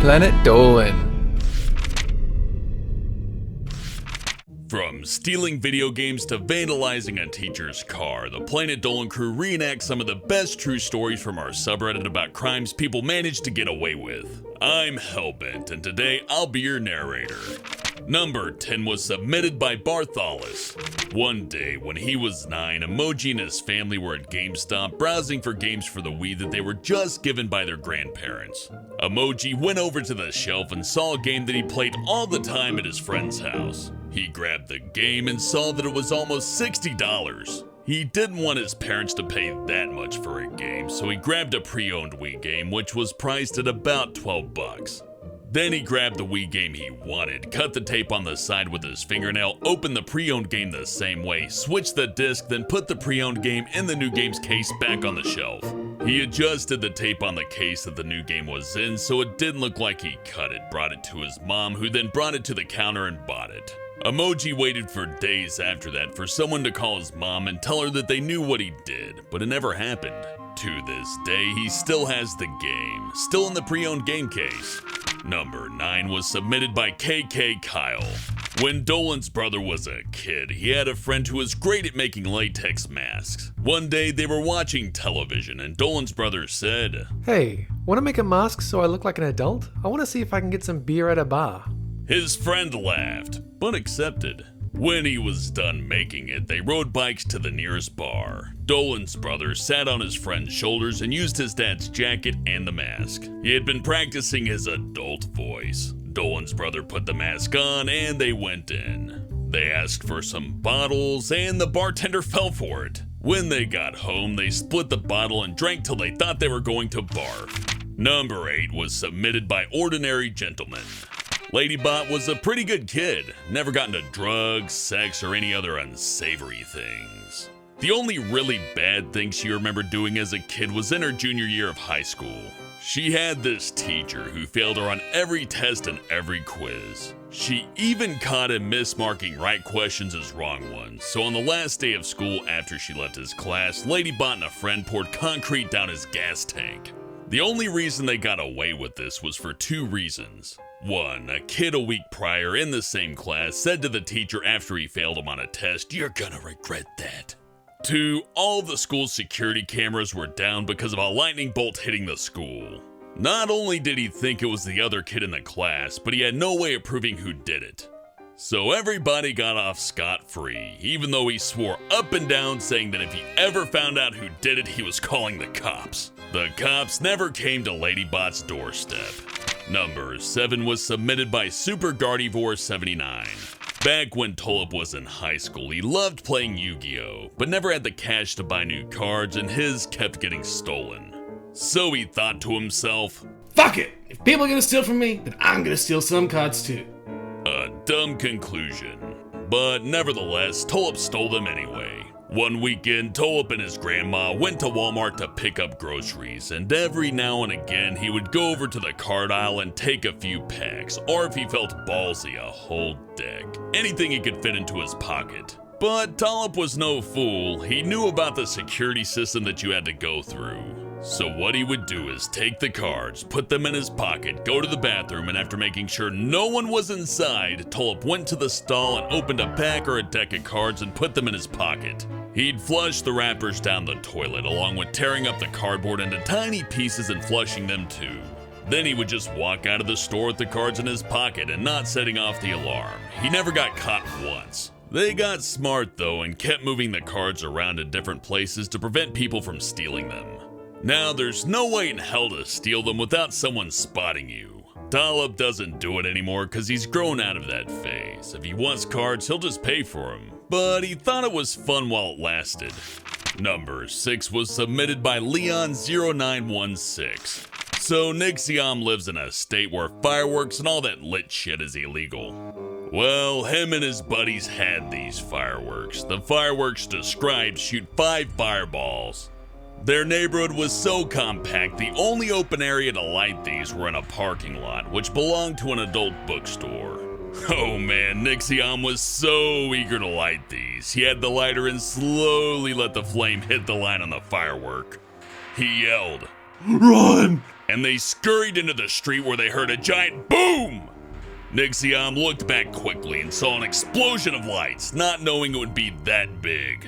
Planet Dolan. From stealing video games to vandalizing a teacher's car, the Planet Dolan crew reenacts some of the best true stories from our subreddit about crimes people manage to get away with. I'm Hellbent, and today I'll be your narrator. Number 10 was submitted by Barthallis. One day, when he was 9, Emoji and his family were at GameStop browsing for games for the Wii that they were just given by their grandparents. Emoji went over to the shelf and saw a game that he played all the time at his friend's house. He grabbed the game and saw that it was almost $60. He didn't want his parents to pay that much for a game, so he grabbed a pre-owned Wii game, which was priced at about $12. Then he grabbed the Wii game he wanted, cut the tape on the side with his fingernail, opened the pre-owned game the same way, switched the disc, then put the pre-owned game in the new game's case back on the shelf. He adjusted the tape on the case that the new game was in so it didn't look like he cut it, brought it to his mom, who then brought it to the counter and bought it. Emoji waited for days after that for someone to call his mom and tell her that they knew what he did, but it never happened. To this day, he still has the game, still in the pre-owned game case. Number 9 was submitted by KK Kyle. When Dolan's brother was a kid, he had a friend who was great at making latex masks. One day they were watching television and Dolan's brother said, Hey, want to make a mask so I look like an adult? I want to see if I can get some beer at a bar. His friend laughed, but accepted. When he was done making it, they rode bikes to the nearest bar. Dolan's brother sat on his friend's shoulders and used his dad's jacket and the mask. He had been practicing his adult voice. Dolan's brother put the mask on and they went in. They asked for some bottles and the bartender fell for it. When they got home, they split the bottle and drank till they thought they were going to barf. Number 8 was submitted by Ordinary Gentleman. Ladybot was a pretty good kid, never got into drugs, sex, or any other unsavory things. The only really bad thing she remembered doing as a kid was in her junior year of high school. She had this teacher who failed her on every test and every quiz. She even caught him mismarking right questions as wrong ones, so on the last day of school after she left his class, Ladybot and a friend poured concrete down his gas tank. The only reason they got away with this was for 2 reasons. 1, a kid a week prior in the same class said to the teacher after he failed him on a test, "You're gonna regret that." 2, all the school's security cameras were down because of a lightning bolt hitting the school. Not only did he think it was the other kid in the class, but he had no way of proving who did it. So everybody got off scot-free, even though he swore up and down saying that if he ever found out who did it, he was calling the cops. The cops never came to Ladybot's doorstep. Number 7 was submitted by SuperGuardivore79. Back when Tulip was in high school, he loved playing Yu-Gi-Oh, but never had the cash to buy new cards and his kept getting stolen. So he thought to himself, Fuck it! If people are gonna steal from me, then I'm gonna steal some cards too. A dumb conclusion, but nevertheless, Tulip stole them anyway. One weekend, Tulip and his grandma went to Wal-Mart to pick up groceries, and every now and again he would go over to the card aisle and take a few packs, or if he felt ballsy, a whole deck. Anything he could fit into his pocket. But Tulip was no fool. He knew about the security system that you had to go through. So what he would do is take the cards, put them in his pocket, go to the bathroom, and after making sure no one was inside, Tulip went to the stall and opened a pack or a deck of cards and put them in his pocket. He'd flush the wrappers down the toilet along with tearing up the cardboard into tiny pieces and flushing them too. Then he would just walk out of the store with the cards in his pocket and not setting off the alarm. He never got caught once. They got smart though and kept moving the cards around in different places to prevent people from stealing them. Now there's no way in hell to steal them without someone spotting you. Tulip doesn't do it anymore because he's grown out of that phase. If he wants cards, he'll just pay for them. But he thought it was fun while it lasted. Number 6 was submitted by Leon0916. So Nick Siam lives in a state where fireworks and all that lit shit is illegal. Well, him and his buddies had these fireworks. The fireworks described shoot 5 fireballs. Their neighborhood was so compact, the only open area to light these were in a parking lot, which belonged to an adult bookstore. Oh man, Nick Siam was so eager to light these. He had the lighter and slowly let the flame hit the line on the firework. He yelled, "Run! and they scurried into the street where they heard a giant boom. Nixiom looked back quickly and saw an explosion of lights, not knowing it would be that big.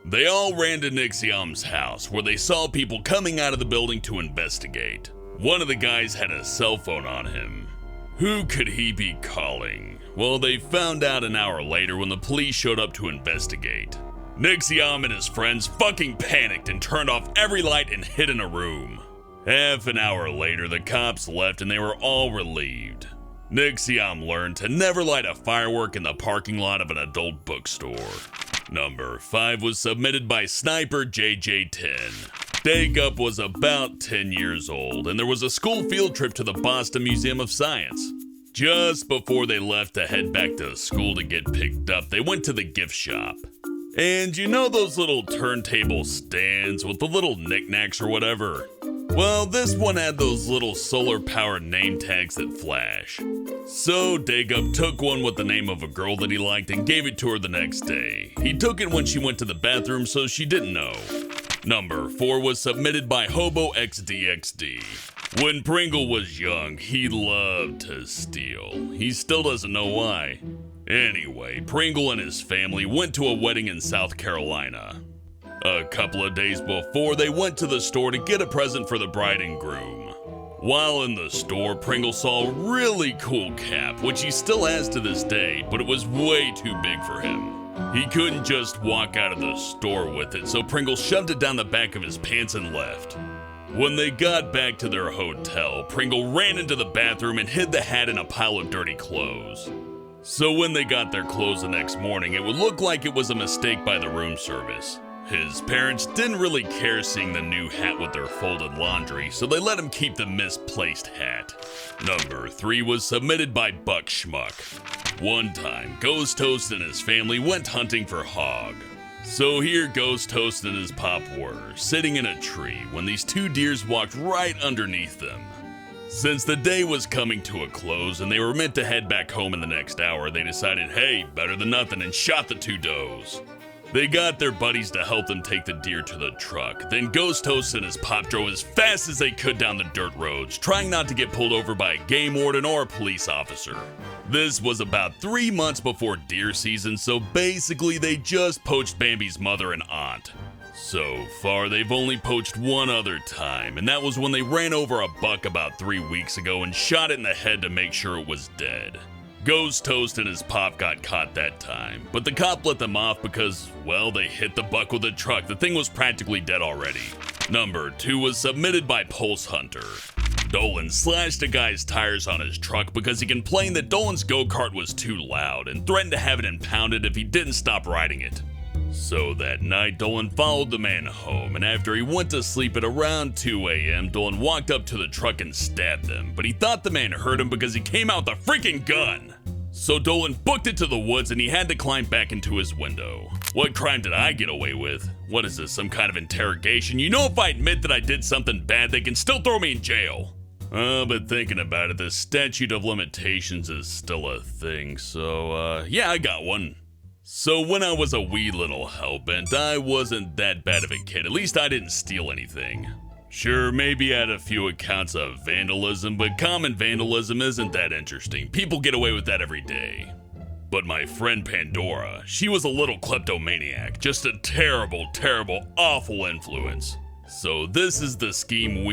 They all ran to Nixiom's house, where they saw people coming out of the building to investigate. One of the guys had a cell phone on him. Who could he be calling? Well, they found out an hour later when the police showed up to investigate. Nixiom and his friends fucking panicked and turned off every light and hid in a room. Half an hour later, the cops left and they were all relieved. Nixiom learned to never light a firework in the parking lot of an adult bookstore. Number 5 was submitted by Sniper JJ10. Daygup was about 10 years old, and there was a school field trip to the Boston Museum of Science. Just before they left to head back to school to get picked up, they went to the gift shop. And you know those little turntable stands with the little knickknacks or whatever? Well, this one had those little solar-powered name tags that flash. So Daygup took one with the name of a girl that he liked and gave it to her the next day. He took it when she went to the bathroom, so she didn't know. Number 4 was submitted by HoBoXDXD. When Pringle was young, he loved to steal. He still doesn't know why. Anyway, Pringle and his family went to a wedding in South Carolina. A couple of days before, they went to the store to get a present for the bride and groom. While in the store, Pringle saw a really cool cap, which he still has to this day, but it was way too big for him. He couldn't just walk out of the store with it, so Pringle shoved it down the back of his pants and left. When they got back to their hotel, Pringle ran into the bathroom and hid the hat in a pile of dirty clothes. So when they got their clothes the next morning, it would look like it was a mistake by the room service. His parents didn't really care seeing the new hat with their folded laundry, so they let him keep the misplaced hat. Number 3 was submitted by BuckSchmuck. One time, Ghost Toast and his family went hunting for hog. So here Ghost Toast and his pop were, sitting in a tree, when these 2 deers walked right underneath them. Since the day was coming to a close and they were meant to head back home in the next hour, they decided, hey, better than nothing, and shot the 2 does. They got their buddies to help them take the deer to the truck. Then Ghost Toast and his pop drove as fast as they could down the dirt roads, trying not to get pulled over by a game warden or a police officer. This was about 3 months before deer season, so basically they just poached Bambi's mother and aunt. So far, they've only poached one other time, and that was when they ran over a buck about 3 weeks ago and shot it in the head to make sure it was dead. Ghost Toast and his pop got caught that time, but the cop let them off because, well, they hit the buck with a truck. The thing was practically dead already. Number 2 was submitted by Pulse Hunter. Dolan slashed a guy's tires on his truck because he complained that Dolan's go-kart was too loud and threatened to have it impounded if he didn't stop riding it. So that night, Dolan followed the man home, and after he went to sleep at around 2 a.m., Dolan walked up to the truck and stabbed him, but he thought the man hurt him because he came out with a freaking gun. So Dolan booked it to the woods and he had to climb back into his window. What crime did I get away with? What is this, some kind of interrogation? You know, if I admit that I did something bad, they can still throw me in jail. But thinking about it, the statute of limitations is still a thing, so yeah, I got one. So when I was a wee little Hellbent, I wasn't that bad of a kid. At least I didn't steal anything. Sure, maybe I had a few accounts of vandalism, but common vandalism isn't that interesting. People get away with that every day. But my friend Pandora, she was a little kleptomaniac. Just a terrible, terrible, awful influence. So this is the scheme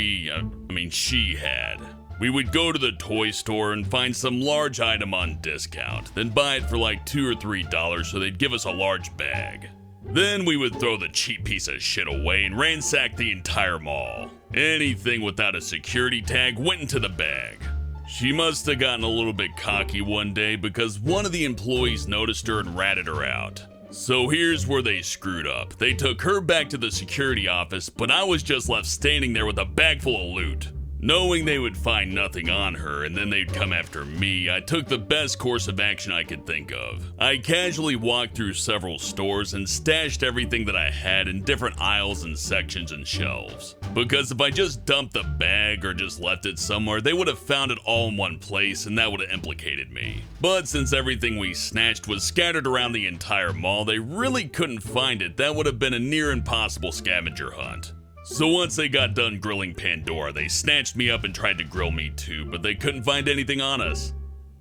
she had. We would go to the toy store and find some large item on discount, then buy it for like $2 or $3 so they'd give us a large bag. Then we would throw the cheap piece of shit away and ransack the entire mall. Anything without a security tag went into the bag. She must have gotten a little bit cocky one day because one of the employees noticed her and ratted her out. So here's where they screwed up. They took her back to the security office, but I was just left standing there with a bag full of loot. Knowing they would find nothing on her and then they'd come after me, I took the best course of action I could think of. I casually walked through several stores and stashed everything that I had in different aisles and sections and shelves. Because if I just dumped the bag or just left it somewhere, they would have found it all in one place and that would have implicated me. But since everything we snatched was scattered around the entire mall, they really couldn't find it. That would have been a near impossible scavenger hunt. So once they got done grilling Pandora, they snatched me up and tried to grill me too, but they couldn't find anything on us.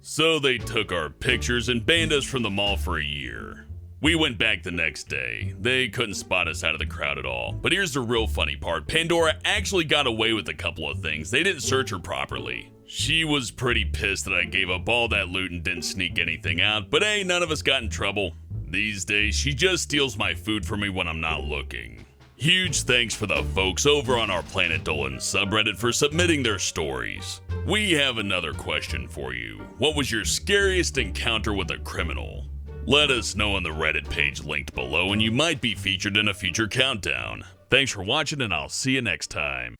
So they took our pictures and banned us from the mall for a year. We went back the next day. They couldn't spot us out of the crowd at all. But here's the real funny part. Pandora actually got away with a couple of things. They didn't search her properly. She was pretty pissed that I gave up all that loot and didn't sneak anything out, but hey, none of us got in trouble. These days, she just steals my food from me when I'm not looking. Huge thanks for the folks over on our Planet Dolan subreddit for submitting their stories. We have another question for you. What was your scariest encounter with a criminal? Let us know on the Reddit page linked below and you might be featured in a future countdown. Thanks for watching and I'll see you next time.